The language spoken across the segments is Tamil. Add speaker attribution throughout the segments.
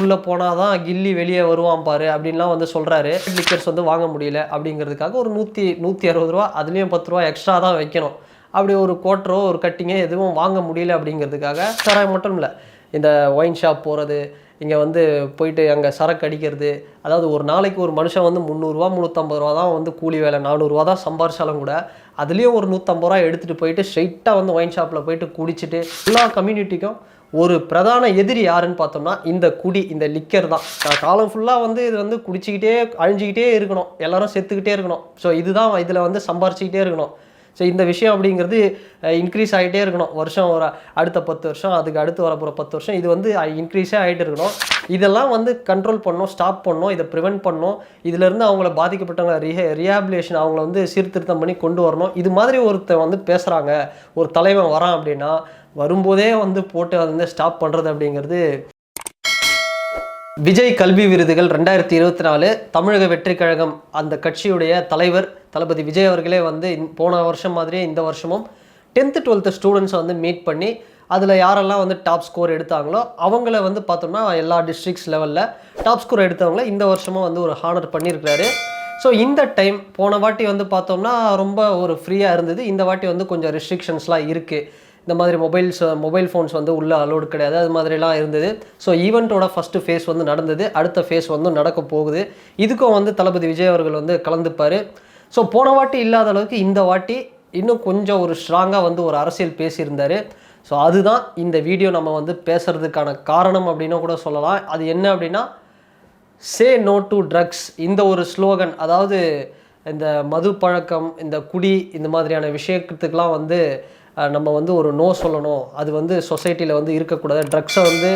Speaker 1: உள்ளே போனால் தான் கில்லி வெளியே வருவான் பாரு அப்படின்லாம் வந்து சொல்கிறாரு. லிக்கர்ஸ் வந்து வாங்க முடியல அப்படிங்கிறதுக்காக ஒரு 160 ரூபா, அதுலேயும் 10 ரூபா எக்ஸ்ட்ரா தான் வைக்கணும். அப்படி ஒரு குவார்ட்டரோ ஒரு கட்டிங்கோ எதுவும் வாங்க முடியல அப்படிங்கிறதுக்காக சாராயம் மட்டும் இல்லை, இந்த ஒயின் ஷாப் போகிறது, இங்கே வந்து போயிட்டு அங்கே சரக்கு அடிக்கிறது, அதாவது ஒரு நாளைக்கு ஒரு மனுஷன் வந்து 300 ரூபா 350 ரூபா தான் வந்து கூலி வேலை, 400 ரூபா தான் சம்பாரிச்சாலும் கூட அதுலேயும் ஒரு 150 ரூபா எடுத்துகிட்டு போயிட்டு ஸ்ட்ரெயிட்டாக வந்து ஒயின் ஷாப்பில் போயிட்டு குடிச்சிட்டு எல்லா கம்யூனிட்டிக்கும் ஒரு பிரதான எதிரி யாருன்னு பார்த்தோம்னா இந்த குடி, இந்த லிக்கர் தான். காலம் ஃபுல்லாக வந்து இது வந்து குடிச்சிக்கிட்டே அழிஞ்சிக்கிட்டே இருக்கணும், எல்லாரும் செத்துக்கிட்டே இருக்கணும். ஸோ இதுதான் இதில் வந்து சம்பாரிச்சிக்கிட்டே இருக்கணும். ஸோ இந்த விஷயம் அப்படிங்கிறது இன்க்ரீஸ் ஆகிட்டே இருக்கணும். வருஷம் ஒரு அடுத்த 10 வருஷம், அதுக்கு அடுத்து வரப்போகிற 10 வருஷம், இது வந்து இன்க்ரீஸே ஆகிட்டு இருக்கணும். இதெல்லாம் வந்து கண்ட்ரோல் பண்ணணும், ஸ்டாப் பண்ணணும், இதை ப்ரிவெண்ட் பண்ணணும். இதிலேருந்து அவங்கள பாதிக்கப்பட்டவங்க ரீஹாபிலேஷன் அவங்கள வந்து சீர்திருத்தம் பண்ணி கொண்டு வரணும். இது மாதிரி ஒருத்தர் வந்து பேசுகிறாங்க, ஒரு தலைவன் வரான் அப்படின்னா வரும்போதே வந்து போட்டு அதை வந்து ஸ்டாப் பண்ணுறது அப்படிங்கிறது. விஜய் கல்வி விருதுகள் 2024 தமிழக வெற்றி கழகம் அந்த கட்சியுடைய தலைவர் தளபதி விஜய் அவர்களே வந்து போன வருஷம் மாதிரியே இந்த வருஷமும் 10th 12th ஸ்டூடெண்ட்ஸை வந்து மீட் பண்ணி அதில் யாரெல்லாம் வந்து டாப் ஸ்கோர் எடுத்தாங்களோ அவங்கள வந்து பார்த்தோம்னா எல்லா டிஸ்ட்ரிக்ஸ் லெவலில் டாப் ஸ்கோர் எடுத்தவங்கள இந்த வருஷமும் வந்து ஒரு ஹானர் பண்ணியிருக்கிறாரு. ஸோ இந்த டைம் போன வாட்டி வந்து பார்த்தோம்னா ரொம்ப ஒரு ஃப்ரீயாக இருந்தது. இந்த வாட்டி வந்து கொஞ்சம் ரெஸ்ட்ரிக்ஷன்ஸ்லாம் இருக்குது. இந்த மாதிரி மொபைல் ஃபோன்ஸ் வந்து உள்ளே அலோடு கிடையாது, அது மாதிரிலாம் இருந்தது. ஸோ ஈவெண்ட்டோட ஃபஸ்ட்டு ஃபேஸ் வந்து நடந்தது, அடுத்த ஃபேஸ் வந்து நடக்க போகுது. இதுக்கும் வந்து தளபதி விஜய் அவர்கள் வந்து கலந்துப்பார். ஸோ போன வாட்டி இல்லாத அளவுக்கு இந்த வாட்டி இன்னும் கொஞ்சம் ஒரு ஸ்ட்ராங்காக வந்து ஒரு அரசியல் பேசியிருந்தார். ஸோ அதுதான் இந்த வீடியோ நம்ம வந்து பேசுகிறதுக்கான காரணம் அப்படின்னு கூட சொல்லலாம். அது என்ன அப்படின்னா, சே நோ டு ட்ரக்ஸ், இந்த ஒரு ஸ்லோகன். அதாவது இந்த மது பழக்கம், இந்த குடி, இந்த மாதிரியான விஷயத்துக்கெலாம் வந்து நம்ம வந்து ஒரு நோ சொல்லணும். அது வந்து சொசைட்டியில் வந்து இருக்கக்கூடாது. ட்ரக்ஸை வந்து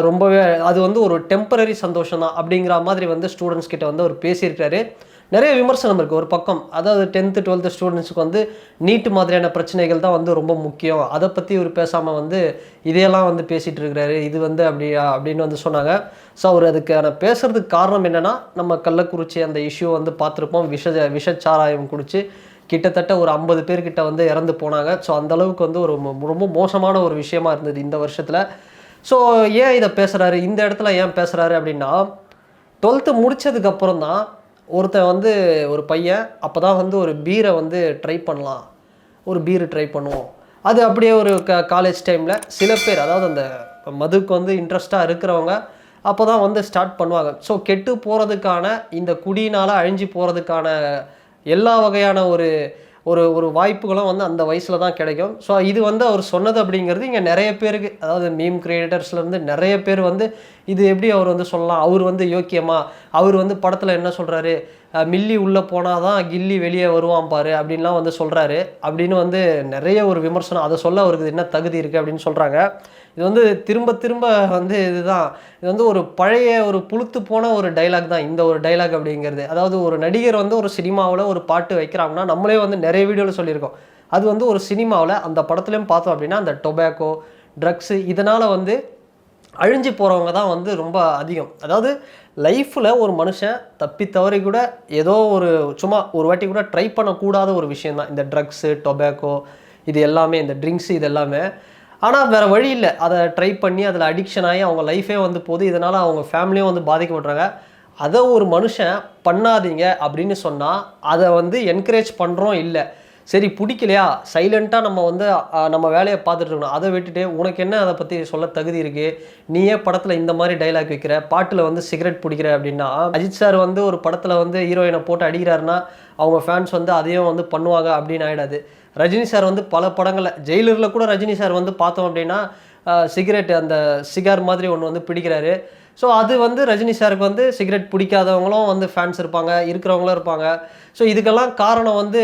Speaker 1: ரொம்பவே அது வந்து ஒரு டெம்பரரி சந்தோஷம் தான் அப்படிங்கிற மாதிரி வந்து ஸ்டூடெண்ட்ஸ் கிட்ட வந்து அவர் பேசியிருக்காரு. நிறைய விமர்சனம் இருக்குது ஒரு பக்கம். அதாவது 10th 12th ஸ்டூடெண்ட்ஸுக்கு வந்து நீட்டு மாதிரியான பிரச்சனைகள் தான் வந்து ரொம்ப முக்கியம், அதை பற்றி இவர் பேசாமல் வந்து இதையெல்லாம் வந்து பேசிகிட்டு இருக்கிறாரு. இது வந்து அப்படின்னு வந்து சொன்னாங்க. ஸோ அவர் அதுக்கான பேசுகிறதுக்கு காரணம் என்னென்னா, நம்ம கள்ளக்குறிச்சி அந்த இஷ்யூ வந்து பார்த்துருப்போம். விஷச்சாராயம் குடிச்சு கிட்டத்தட்ட ஒரு 50 பேர்கிட்ட வந்து இறந்து போனாங்க. ஸோ அந்தளவுக்கு வந்து ஒரு ரொம்ப மோசமான ஒரு விஷயமா இருந்தது இந்த வருஷத்தில். ஸோ ஏன் இதை பேசுகிறாரு, இந்த இடத்துல ஏன் பேசுகிறாரு அப்படின்னா, 12th முடித்ததுக்கப்புறம் தான் ஒருத்தன் வந்து ஒரு பையன் அப்போ தான் வந்து ஒரு பீரை வந்து ட்ரை பண்ணலாம், ஒரு பீரு ட்ரை பண்ணுவோம். அது அப்படியே ஒரு காலேஜ் டைமில் சில பேர், அதாவது அந்த மதுக்கு வந்து இன்ட்ரெஸ்ட்டாக இருக்கிறவங்க அப்போ தான் வந்து ஸ்டார்ட் பண்ணுவாங்க. ஸோ கெட்டு போகிறதுக்கான, இந்த குடியினால் அழிஞ்சு போகிறதுக்கான எல்லா வகையான ஒரு ஒரு வாய்ப்புகளும் வந்து அந்த வயசில் தான் கிடைக்கும். ஸோ இது வந்து அவர் சொன்னது அப்படிங்கிறது இங்கே நிறைய பேருக்கு, அதாவது மீம் கிரியேட்டர்ஸ்லேருந்து நிறைய பேர் வந்து இது எப்படி அவர் வந்து சொல்லலாம், அவர் வந்து யோக்கியமா, அவர் வந்து படத்தில் என்ன சொல்கிறாரு, மில்லி உள்ளே போனால் தான் கில்லி வெளியே வருவான் பாரு அப்படின்லாம் வந்து சொல்கிறாரு அப்படின்னு வந்து நிறைய ஒரு விமர்சனம். அதை சொல்ல அவருக்கு என்ன தகுதி இருக்குது அப்படின்னு சொல்கிறாங்க. இது வந்து திரும்ப திரும்ப வந்து இதுதான், இது வந்து ஒரு பழைய ஒரு புளுத்து போன ஒரு டைலாக் தான் இந்த ஒரு டைலாக் அப்படிங்கிறது. அதாவது ஒரு நடிகர் வந்து ஒரு சினிமாவில் ஒரு பாட்டு வைக்கிறாங்கன்னா, நம்மளே வந்து நிறைய வீடியோவில் சொல்லியிருக்கோம், அது வந்து ஒரு சினிமாவில் அந்த படத்துலையும் பார்த்தோம் அப்படின்னா அந்த டொபாக்கோ, ட்ரக்ஸு, இதனால் வந்து அழிஞ்சு போகிறவங்க தான் வந்து ரொம்ப அதிகம். அதாவது லைஃப்பில் ஒரு மனுஷன் தப்பி தவறி கூட ஏதோ ஒரு சும்மா ஒரு வாட்டி கூட ட்ரை பண்ணக்கூடாத ஒரு விஷயந்தான் இந்த ட்ரக்ஸு, டொபாக்கோ, இது எல்லாமே, இந்த ட்ரிங்க்ஸு, இது எல்லாமே. ஆனால் வேறு வழி இல்லை, அதை ட்ரை பண்ணி அதில் அடிக்ஷன் ஆகி அவங்க லைஃபே வந்து போகுது. இதனால் அவங்க ஃபேமிலியும் வந்து பாதிக்கப்படுறாங்க. அதை ஒரு மனுஷன் பண்ணாதீங்க அப்படின்னு சொன்னால் அதை வந்து என்கரேஜ் பண்ணுறோம் இல்லை. சரி பிடிக்கலையா, சைலண்ட்டாக நம்ம வந்து நம்ம வேலையை பார்த்துட்டு இருக்கணும். அதை விட்டுட்டு உனக்கு என்ன அதை பற்றி சொல்ல தகுதி இருக்குது, நீயே படத்தில் இந்த மாதிரி டைலாக் வைக்கிற, பாட்டில் வந்து சிகரெட் பிடிக்கிற அப்படின்னா, அஜித் சார் வந்து ஒரு படத்தில் வந்து ஹீரோயினை போட்டு அடிக்கிறாருன்னா அவங்க ஃபேன்ஸ் வந்து அதையும் வந்து பண்ணுவாங்க அப்படின்னு ஆகிடாது. ரஜினி சார் வந்து பல படங்களில், ஜெயிலரில் கூட ரஜினி சார் வந்து பார்த்தோம் அப்படின்னா சிகரெட், அந்த சிகார் மாதிரி ஒன்று வந்து பிடிக்கிறாரு. ஸோ அது வந்து ரஜினி சாருக்கு வந்து சிகரெட் பிடிக்காதவங்களும் வந்து ஃபேன்ஸ் இருப்பாங்க, இருக்கிறவங்களும் இருப்பாங்க. ஸோ இதுக்கெல்லாம் காரணம் வந்து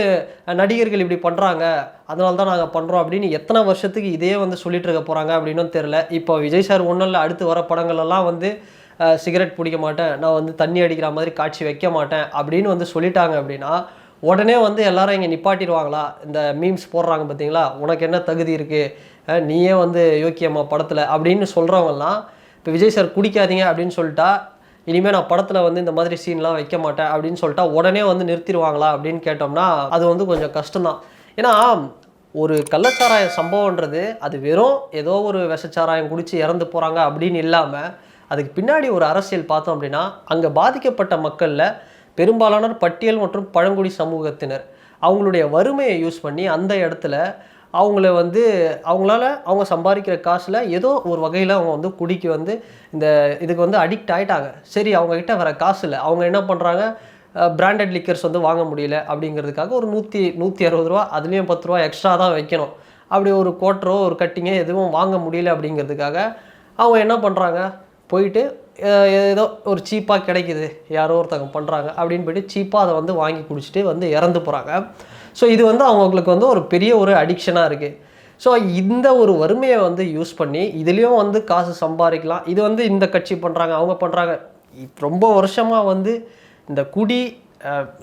Speaker 1: நடிகர்கள் இப்படி பண்ணுறாங்க, அதனால தான் நாங்கள் பண்ணுறோம் அப்படின்னு எத்தனை வருஷத்துக்கு இதே வந்து சொல்லிட்டு இருக்க போகிறாங்க அப்படின்னும் தெரில. இப்போ விஜய் சார் ஒன்றும் இல்லை, அடுத்து வர படங்கள்லாம் வந்து சிகரெட் பிடிக்க மாட்டேன், நான் வந்து தண்ணி அடிக்கிற மாதிரி காட்சி வைக்க மாட்டேன் அப்படின்னு வந்து சொல்லிட்டாங்க அப்படின்னா உடனே வந்து எல்லாரும் இங்கே நிப்பாட்டிடுவாங்களா? இந்த மீம்ஸ் போடுறாங்க பார்த்தீங்களா, உனக்கு என்ன தகுதி இருக்குது, நீயே வந்து யோக்கியம்மா படத்தில் அப்படின்னு சொல்கிறவங்கலாம், இப்போ விஜய் சார் குடிக்காதீங்க அப்படின்னு சொல்லிட்டா, இனிமேல் நான் படத்தில் வந்து இந்த மாதிரி சீன்லாம் வைக்க மாட்டேன் அப்படின்னு சொல்லிட்டா உடனே வந்து நிறுத்திடுவாங்களா அப்படின்னு கேட்டோம்னா அது வந்து கொஞ்சம் கஷ்டம்தான். ஏன்னா ஒரு கள்ளச்சாராய சம்பவன்றது அது வெறும் ஏதோ ஒரு விஷச்சாராயம் குடித்து இறந்து போகிறாங்க அப்படின்னு இல்லாமல் அதுக்கு பின்னாடி ஒரு அரசியல் பார்த்தோம் அப்படின்னா, அங்கே பாதிக்கப்பட்ட மக்களில் பெரும்பாலானோர் பட்டியல் மற்றும் பழங்குடி சமூகத்தினர் அவங்களுடைய வறுமையை யூஸ் பண்ணி அந்த இடத்துல அவங்கள வந்து அவங்களால அவங்க சம்பாதிக்கிற காசில் ஏதோ ஒரு வகையில் அவங்க வந்து குடிக்கு வந்து இந்த இதுக்கு வந்து அடிக்ட் ஆகிட்டாங்க. சரி, அவங்கக்கிட்ட வர காசு இல்லை, அவங்க என்ன பண்ணுறாங்க, பிராண்டட் லிக்கர்ஸ் வந்து வாங்க முடியல அப்படிங்கிறதுக்காக ஒரு 160 ரூபா, அதுலேயும் 10 ரூபா எக்ஸ்ட்ரா தான் வைக்கணும். அப்படி ஒரு கோட்டரோ ஒரு கட்டிங்கோ எதுவும் வாங்க முடியல அப்படிங்கிறதுக்காக அவங்க என்ன பண்ணுறாங்க, போயிட்டு ஏதோ ஒரு சீப்பாக கிடைக்குது, யாரோ ஒருத்தவங்க பண்ணுறாங்க அப்படின்னு போய்ட்டு சீப்பாக அதை வந்து வாங்கி குடிச்சிட்டு வந்து இறந்து போகிறாங்க. ஸோ இது வந்து அவங்களுக்கு வந்து ஒரு பெரிய ஒரு அடிக்ஷனாக இருக்குது. ஸோ இந்த ஒரு வறுமையை வந்து யூஸ் பண்ணி இதுலேயும் வந்து காசு சம்பாதிக்கலாம். இது வந்து இந்த கட்சி பண்ணுறாங்க, அவங்க பண்ணுறாங்க. ரொம்ப வருஷமாக வந்து இந்த குடி,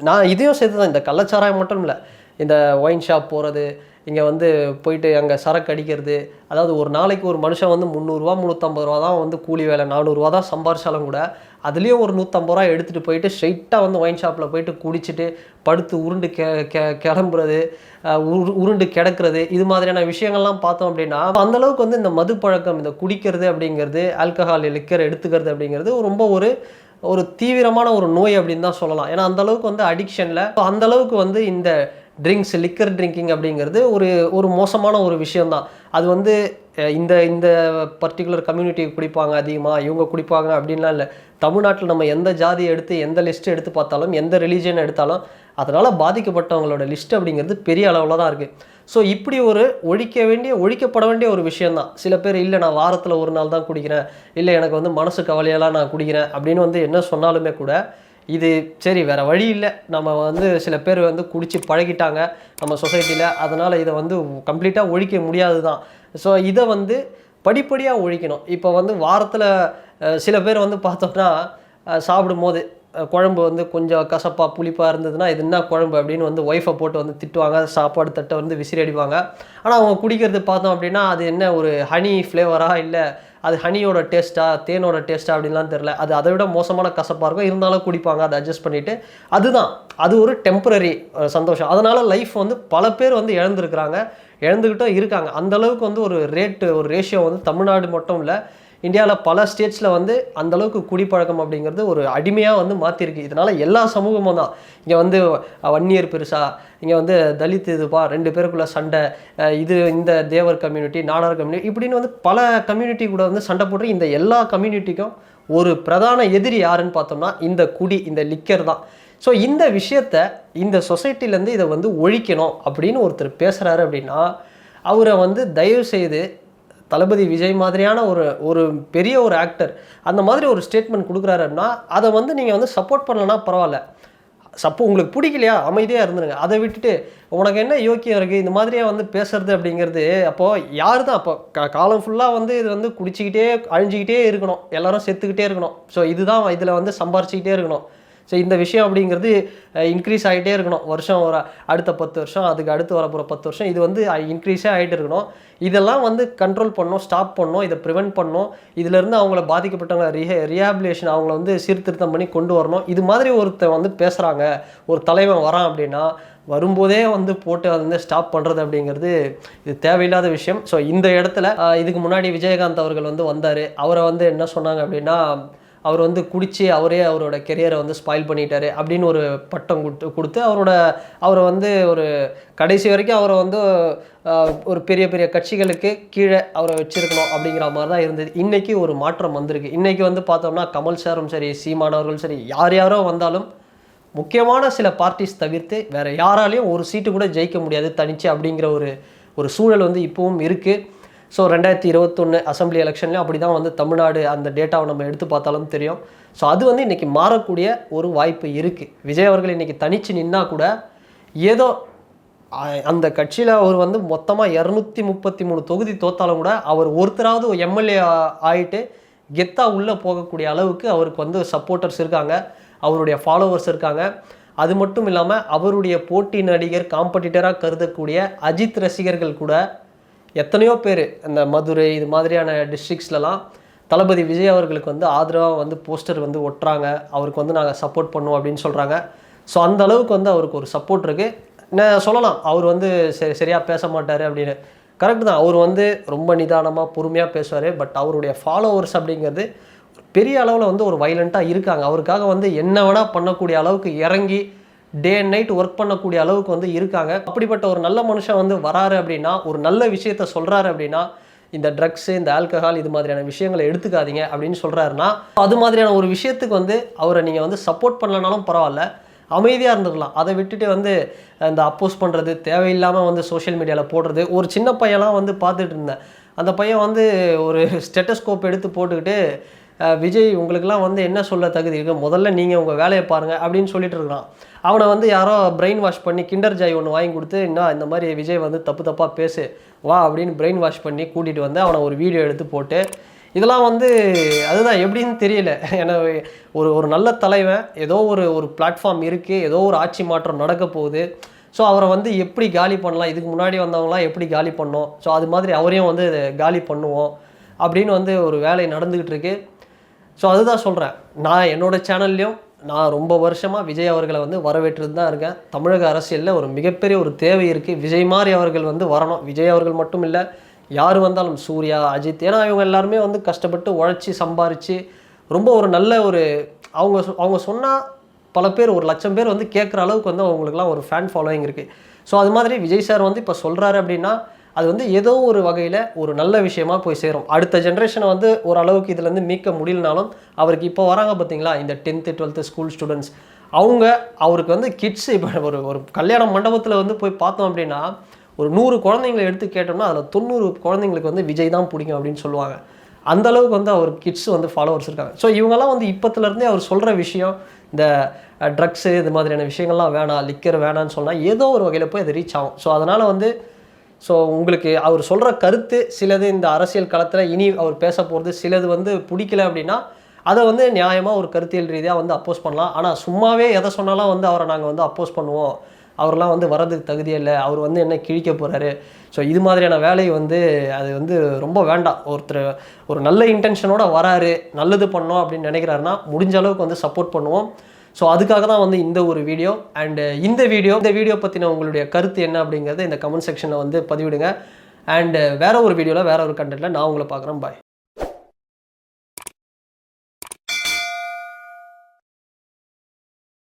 Speaker 1: நான் இதையும் சேர்த்து தான், இந்த கள்ளச்சாராயம் மட்டும் இல்லை, இந்த ஒயின் ஷாப் போகிறது, இங்கே வந்து போயிட்டு அங்கே சரக்கு அடிக்கிறது. அதாவது ஒரு நாளைக்கு ஒரு மனுஷன் வந்து 300 350 ரூபா தான் வந்து கூலி வேலை, 400 தான் சம்பாரிச்சாலும் கூட அதுலேயும் ஒரு 150 ரூபா எடுத்துகிட்டு போயிட்டு ஸ்ட்ரெயிட்டாக வந்து ஒயின் ஷாப்பில் போயிட்டு குடிச்சிட்டு படுத்து உருண்டு கிளம்புறது, உருண்டு கிடக்கிறது, இது மாதிரியான விஷயங்கள்லாம் பார்த்தோம் அப்படின்னா அந்தளவுக்கு வந்து இந்த மது பழக்கம், இந்த குடிக்கிறது அப்படிங்கிறது, ஆல்கஹால் லிக்கர் எடுத்துக்கிறது அப்படிங்கிறது ரொம்ப ஒரு தீவிரமான ஒரு நோய் அப்படின்னு தான் சொல்லலாம். ஏன்னா அந்தளவுக்கு வந்து அடிக்ஷனில் அந்தளவுக்கு வந்து இந்த ட்ரிங்க்ஸ், லிக்கர் ட்ரிங்கிங் அப்படிங்கிறது ஒரு மோசமான ஒரு விஷயந்தான். அது வந்து இந்த பர்டிகுலர் கம்யூனிட்டி குடிப்பாங்க அதிகமாக, இவங்க குடிப்பாங்க அப்படின்லாம் இல்லை. தமிழ்நாட்டில் நம்ம எந்த ஜாதியை எடுத்து எந்த லிஸ்ட்டு எடுத்து பார்த்தாலும், எந்த ரிலீஜன் எடுத்தாலும் அதனால் பாதிக்கப்பட்டவங்களோட லிஸ்ட் அப்படிங்கிறது பெரிய அளவில் தான் இருக்குது. ஸோ இப்படி ஒரு ஒழிக்கப்பட வேண்டிய ஒரு விஷயந்தான். சில பேர் இல்லை நான் வாரத்தில் ஒரு நாள் தான் குடிக்கிறேன், இல்லை எனக்கு வந்து மனசு கவலையெல்லாம் நான் குடிக்கிறேன் அப்படின்னு வந்து என்ன சொன்னாலுமே கூட இது சரி வேறு வழி இல்லை, நம்ம வந்து சில பேர் வந்து குடித்து பழகிட்டாங்க நம்ம சொசைட்டியில், அதனால் இதை வந்து கம்ப்ளீட்டாக ஒழிக்க முடியாது தான். ஸோ இதை வந்து படிப்படியாக ஒழிக்கணும். இப்போ வந்து வாரத்தில் சில பேர் வந்து பார்த்தோம்னா சாப்பிடும்போது குழம்பு வந்து கொஞ்சம் கசப்பாக புளிப்பாக இருந்ததுன்னா இது என்ன குழம்பு அப்படின்னு வந்து ஒய்ஃபை போட்டு வந்து திட்டுவாங்க, சாப்பாடு தட்டை வந்து விசிறி அடிப்பாங்க. ஆனால் அவங்க குடிக்கிறது பார்த்தோம் அப்படின்னா அது என்ன ஒரு ஹனி ஃப்ளேவராக, இல்லை அது ஹனியோட டேஸ்ட்டா தேனோட டேஸ்ட்டா அப்படின்லாம் தெரில, அது அதை விட மோசமான கசப்பாக இருக்கும், இருந்தாலும் குடிப்பாங்க, அதை அட்ஜஸ்ட் பண்ணிவிட்டு. அது ஒரு டெம்பரரி சந்தோஷம். அதனால் லைஃப் வந்து பல பேர் வந்து இழந்துக்கிட்டும் இருக்காங்க. அந்தளவுக்கு வந்து ஒரு ரேஷியோ வந்து தமிழ்நாடு மட்டும் இல்லை, இந்தியாவில் பல ஸ்டேட்ஸில் வந்து அந்தளவுக்கு குடிப்பழக்கம் அப்படிங்கிறது ஒரு அடிமையாக வந்து மாற்றிருக்கு. இதனால் எல்லா சமூகமும் தான், இங்கே வந்து வன்னியர் பெருசா, இங்கே வந்து தலித் இதுப்பா, 2 பேருக்குள்ளே சண்டை, இந்த தேவர் கம்யூனிட்டி, நாடார் கம்யூனிட்டி, இப்படின்னு வந்து பல கம்யூனிட்டி கூட வந்து சண்டை போட்டு இந்த எல்லா கம்யூனிட்டிக்கும் ஒரு பிரதான எதிரி யாருன்னு பார்த்தோம்னா இந்த குடி, இந்த லிக்கர் தான். ஸோ இந்த விஷயத்தை இந்த சொசைட்டிலேருந்து இதை வந்து ஒழிக்கணும் அப்படின்னு ஒருத்தர் பேசுகிறாரு அப்படின்னா அவரை வந்து தயவு செய்து தளபதி விஜய் மாதிரியான ஒரு பெரிய ஒரு ஆக்டர் அந்த மாதிரி ஒரு ஸ்டேட்மெண்ட் கொடுக்குறாரு அப்படின்னா அதை வந்து நீங்கள் வந்து சப்போர்ட் பண்ணலன்னா பரவாயில்ல. உங்களுக்கு பிடிக்கலையா அமைதியாக இருந்துருங்க. அதை விட்டுட்டு உனக்கு என்ன யோக்கியம் இருக்குது இந்த மாதிரியே வந்து பேசுறது அப்படிங்கிறது, அப்போது யார் தான் அப்போ காலம் ஃபுல்லாக வந்து இது வந்து குடிச்சிக்கிட்டே அழிஞ்சிக்கிட்டே இருக்கணும், எல்லாரும் செத்துக்கிட்டே இருக்கணும். ஸோ இதுதான் இதில் வந்து சம்பாரிச்சிக்கிட்டே இருக்கணும். ஸோ இந்த விஷயம் அப்படிங்கிறது இன்க்ரீஸ் ஆகிட்டே இருக்கணும். வருஷம் ஒரு அடுத்த 10 வருஷம், அதுக்கு அடுத்து வரப்போகிற 10 வருஷம், இது வந்து இன்க்ரீஸே ஆகிட்டு இருக்கணும். இதெல்லாம் வந்து கண்ட்ரோல் பண்ணணும், ஸ்டாப் பண்ணணும், இதை ப்ரிவெண்ட் பண்ணணும். இதிலேருந்து அவங்கள பாதிக்கப்பட்டவங்க ரீஹாபிலேஷன் அவங்கள வந்து சீர்திருத்தம் பண்ணி கொண்டு வரணும். இது மாதிரி ஒருத்தர் வந்து பேசுகிறாங்க, ஒரு தலைவன் வரான் அப்படின்னா வரும்போதே வந்து போட்டு வந்து ஸ்டாப் பண்ணுறது அப்படிங்கிறது இது தேவையில்லாத விஷயம். ஸோ இந்த இடத்துல இதுக்கு முன்னாடி விஜயகாந்த் அவர்கள் வந்து வந்தார். அவரை வந்து என்ன சொன்னாங்க அப்படின்னா அவர் வந்து குடித்து அவரோட கெரியரை வந்து ஸ்பாயில் பண்ணிட்டாரு அப்படின்னு ஒரு பட்டம் கொடுத்து அவரை வந்து ஒரு கடைசி வரைக்கும் அவரை வந்து ஒரு பெரிய பெரிய கட்சிகளுக்கு கீழே அவரை வச்சுருக்கணும் அப்படிங்கிற மாதிரி தான் இருந்தது. இன்றைக்கி ஒரு மாற்றம் வந்திருக்கு. இன்றைக்கி வந்து பார்த்தோம்னா கமல் சாரும் சரி, சீமானவர்களும் சரி, யாரோ வந்தாலும் முக்கியமான சில பார்ட்டிஸ் தவிர்த்து வேறு யாராலையும் ஒரு சீட்டு கூட ஜெயிக்க முடியாது தனிச்சு அப்படிங்கிற ஒரு சூழல் வந்து இப்போவும் இருக்குது. ஸோ 2021 அசம்பிளி எலெக்ஷன்லேயும் அப்படி தான் வந்து தமிழ்நாடு அந்த டேட்டாவை நம்ம எடுத்து பார்த்தாலும் தெரியும். ஸோ அது வந்து இன்றைக்கி மாறக்கூடிய ஒரு வாய்ப்பு இருக்குது. விஜய் அவர்கள் இன்றைக்கி தனித்து நின்னா கூட ஏதோ அந்த கட்சியில் அவர் வந்து மொத்தமாக 233 தொகுதி தோத்தாலும் கூட அவர் ஒருத்தராவது எம்எல்ஏ ஆகிட்டு கெத்தாக உள்ளே போகக்கூடிய அளவுக்கு அவருக்கு வந்து சப்போர்ட்டர்ஸ் இருக்காங்க, அவருடைய ஃபாலோவர்ஸ் இருக்காங்க. அது மட்டும் இல்லாமல் அவருடைய போட்டி நடிகர், காம்படிட்டராக கருதக்கூடிய அஜித் ரசிகர்கள் கூட எத்தனையோ பேர் இந்த மதுரை இது மாதிரியான டிஸ்ட்ரிக்ஸ்லலாம் தளபதி விஜய் அவர்களுக்கு வந்து ஆதரவாக வந்து போஸ்டர் வந்து ஒட்டுறாங்க, அவருக்கு வந்து நாங்கள் சப்போர்ட் பண்ணுவோம் அப்படின்னு சொல்கிறாங்க. ஸோ அந்த அளவுக்கு வந்து அவருக்கு ஒரு சப்போர்ட் இருக்குது. நான் சொல்லலாம் அவர் வந்து சரியாக பேச மாட்டார் அப்படின்னு, கரெக்டு தான். அவர் வந்து ரொம்ப நிதானமாக பொறுமையாக பேசுவார். பட் அவருடைய ஃபாலோவர்ஸ் அப்படிங்கிறது பெரிய அளவில் வந்து ஒரு வைலண்ட்டாக இருக்காங்க. அவருக்காக வந்து என்ன வேணால் பண்ணக்கூடிய அளவுக்கு இறங்கி டே அண்ட் நைட் ஒர்க் பண்ணக்கூடிய அளவுக்கு வந்து இருக்காங்க. அப்படிப்பட்ட ஒரு நல்ல மனுஷன் வந்து வராரு அப்படின்னா, ஒரு நல்ல விஷயத்த சொல்கிறாரு அப்படின்னா, இந்த ட்ரக்ஸு, இந்த ஆல்கஹால் இது மாதிரியான விஷயங்களை எடுத்துக்காதீங்க அப்படின்னு சொல்கிறாருன்னா, அது மாதிரியான ஒரு விஷயத்துக்கு வந்து அவரை நீங்கள் வந்து சப்போர்ட் பண்ணலனாலும் பரவாயில்ல, அமைதியாக இருந்துக்கலாம். அதை விட்டுட்டு வந்து இந்த அப்போஸ் பண்ணுறது, தேவையில்லாமல் வந்து சோஷியல் மீடியாவில் போடுறது. ஒரு சின்ன பையன்லாம் வந்து பார்த்துட்டு இருந்தேன். அந்த பையன் வந்து ஒரு ஸ்டெட்டஸ்கோப் எடுத்து போட்டுக்கிட்டு, விஜய் உங்களுக்கெல்லாம் வந்து என்ன சொல்ல தகுதி இருக்குது, முதல்ல நீங்கள் உங்கள் வேலையை பாருங்கள் அப்படின்னு சொல்லிட்டு இருக்கிறான். அவனை வந்து யாரோ பிரெயின் வாஷ் பண்ணி கிண்டர் ஜாய் ஒன்று வாங்கி கொடுத்து, இன்னும் இந்த மாதிரி விஜய் வந்து தப்பு தப்பாக பேசு வா அப்படின்னு பிரெயின் வாஷ் பண்ணி கூட்டிகிட்டு வந்து அவனை ஒரு வீடியோ எடுத்து போட்டு, இதெல்லாம் வந்து அதுதான் எப்படின்னு தெரியல. ஏன்னா ஒரு ஒரு நல்ல தலைவன், ஏதோ ஒரு பிளாட்ஃபார்ம் இருக்குது, ஏதோ ஒரு ஆட்சி மாற்றம் நடக்க போகுது. ஸோ அவரை வந்து எப்படி காலி பண்ணலாம், இதுக்கு முன்னாடி வந்தவங்களாம் எப்படி காலி பண்ணோம், ஸோ அது மாதிரி அவரையும் வந்து காலி பண்ணுவோம் அப்படின்னு வந்து ஒரு வேலை நடந்துக்கிட்டு இருக்கு. ஸோ அதுதான் சொல்கிறேன், நான் என்னோடய சேனல்லையும் நான் ரொம்ப வருஷமாக விஜய் அவர்களை வந்து வரவேற்று தான் இருக்கேன். தமிழக அரசியலில் ஒரு மிகப்பெரிய ஒரு தேவை இருக்குது. விஜய் மாதிரி அவர்கள் வந்து வரணும். விஜய் அவர்கள் மட்டும் இல்லை, யார் வந்தாலும், சூர்யா, அஜித், ஏன்னா இவங்க எல்லாருமே வந்து கஷ்டப்பட்டு உழைச்சி சம்பாரித்து ரொம்ப ஒரு நல்ல ஒரு அவங்க சொன்னால் பல பேர் 1,00,000 பேர் வந்து கேட்குற அளவுக்கு வந்து அவங்களுக்குலாம் ஒரு ஃபேன் ஃபாலோயிங் இருக்குது. ஸோ அது மாதிரி விஜய் சார் வந்து இப்போ சொல்கிறாரு அப்படின்னா, அது வந்து ஏதோ ஒரு வகையில் ஒரு நல்ல விஷயமா போய் சேரும். அடுத்த ஜென்ரேஷனை வந்து ஓரளவுக்கு இதுலேருந்து மீட்க முடியலனாலும், அவருக்கு இப்போ வராங்க பார்த்தீங்களா இந்த 10th 12th ஸ்கூல் ஸ்டூடெண்ட்ஸ், அவருக்கு வந்து கிட்ஸ் இப்போ ஒரு கல்யாண மண்டபத்தில் வந்து போய் பார்த்தோம் அப்படின்னா, ஒரு 100 குழந்தைங்களை எடுத்து கேட்டோம்னா அதில் 90 குழந்தைங்களுக்கு வந்து விஜய் தான் பிடிக்கும் அப்படின்னு சொல்லுவாங்க. அந்த அளவுக்கு வந்து அவர் கிட்ஸ் வந்து ஃபாலோவர்ஸ் இருக்காங்க. ஸோ இவங்கெல்லாம் வந்து இப்போத்துலேருந்தே அவர் சொல்கிற விஷயம், இந்த ட்ரக்ஸு இது மாதிரியான விஷயங்கள்லாம் வேணாம், லிக்கர் வேணான்னு சொன்னால் ஏதோ ஒரு வகையில் போய் அது ரீச் ஆகும். ஸோ அதனால் வந்து உங்களுக்கு அவர் சொல்கிற கருத்து சிலது இந்த அரசியல் களத்தில் இனி அவர் பேச போகிறது சிலது வந்து பிடிக்கல அப்படின்னா, அதை வந்து நியாயமாக ஒரு கருத்தியல் ரீதியாக வந்து அப்போஸ் பண்ணலாம். ஆனால் சும்மாவே எதை சொன்னாலும் வந்து அவரை நாங்கள் வந்து அப்போஸ் பண்ணுவோம், அவரெல்லாம் வந்து வர்றதுக்கு தகுதியே இல்லை, அவர் வந்து என்ன கிழிக்க போகிறாரு, ஸோ இது மாதிரியான வேலை வந்து அது வந்து ரொம்ப வேண்டாம். ஒருத்தர் ஒரு நல்ல இன்டென்ஷனோடு வராரு, நல்லது பண்ணோம் அப்படின்னு நினைக்கிறாருன்னா முடிஞ்ச அளவுக்கு வந்து சப்போர்ட் பண்ணுவோம். ஸோ அதுக்காக தான் வந்து இந்த ஒரு வீடியோ. அண்டு இந்த வீடியோ பற்றின உங்களுடைய கருத்து என்ன அப்படிங்கிறத இந்த கமெண்ட் செக்ஷனில் வந்து பதிவிடுங்க. அண்டு வேறு ஒரு வீடியோவில் வேறு ஒரு கண்டென்ட்டில் நான் உங்களை பார்க்குறேன். பாய்.